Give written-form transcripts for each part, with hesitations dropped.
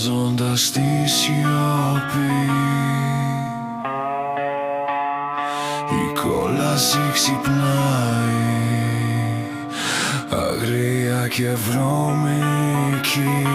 αλλάζοντας τη σιωπή. Η κόλαση ξυπνάει, αγρία και βρώμικη.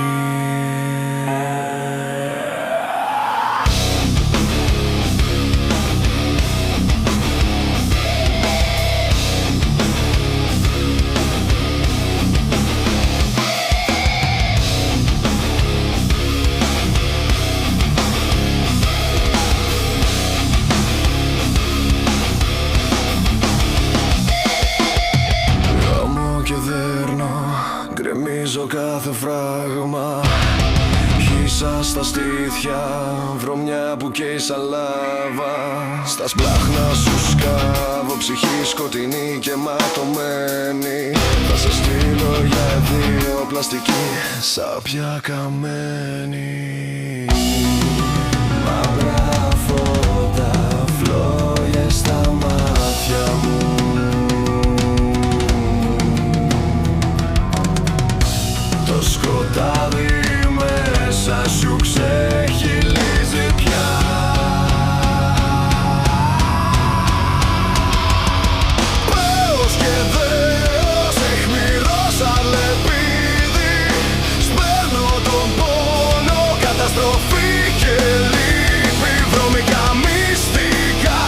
Γκρεμίζω κάθε φράγμα, χύσα στα στήθια, βρωμιά που καίει σαν λάβα. Στα σπλάχνα σου σκάβω, ψυχή σκοτεινή και ματωμένη. Θα σε στείλω για δύο, πλαστική σάπια καμένη. Μαύρα φώτα, φλόγες στα μάτια μου. Το σκοτάδι μέσα σου ξεχυλίζει πια. Πέος και δέος, αιχμηρός αλεπίδι. Σπέρνω τον πόνο, καταστροφή και λύπη. Βρώμικα μυστικά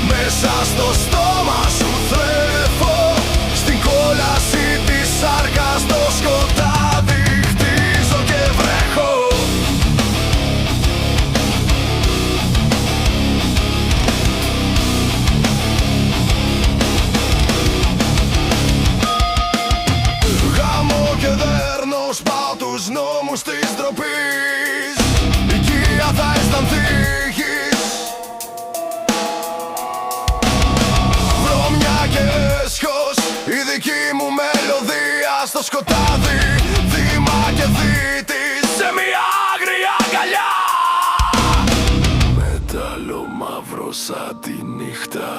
μέσα στο στόμα σου θρέφω. Στην κόλαση της σάρκας το σκοτάδι. Σπάω τους νόμους της ντροπής, οικία θα αισθανθείς. Βρωμιά και έσχος, η δική μου μελωδία στο σκοτάδι. Δήμα και δίτης σε μια άγρια αγκαλιά. Μέταλλο μαύρο σαν τη νύχτα,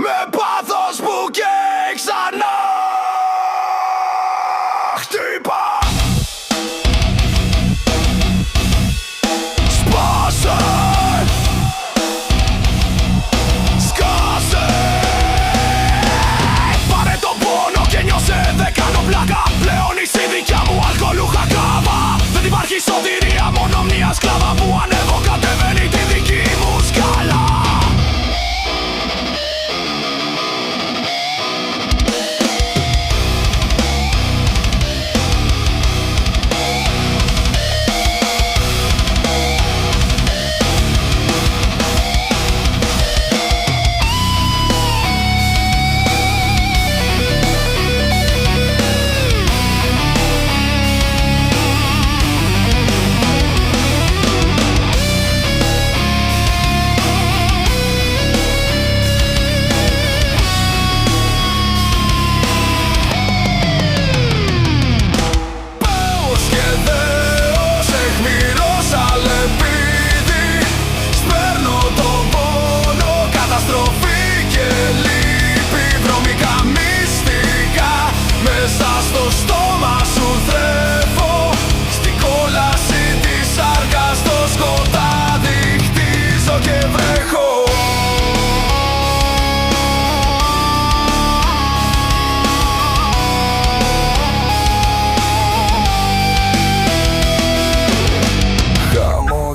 με πάθος που καίει ξανά. Χτύπα! Σπάσε! Σκάσε! Πάρε τον πόνο και νιώσε, δεν κάνω πλάκα. Πλέον είσαι δικιά μου αλκοολούχα κάβα. Δεν υπάρχει σωτηρία, μόνο μια σκλάβα που ανέβω κατεβαίνει τη δική μου σκάλα.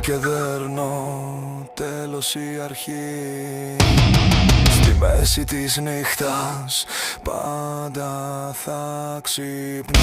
Και δέρνω, τέλος η αρχή. Στη μέση της νύχτας πάντα θα ξυπνώ.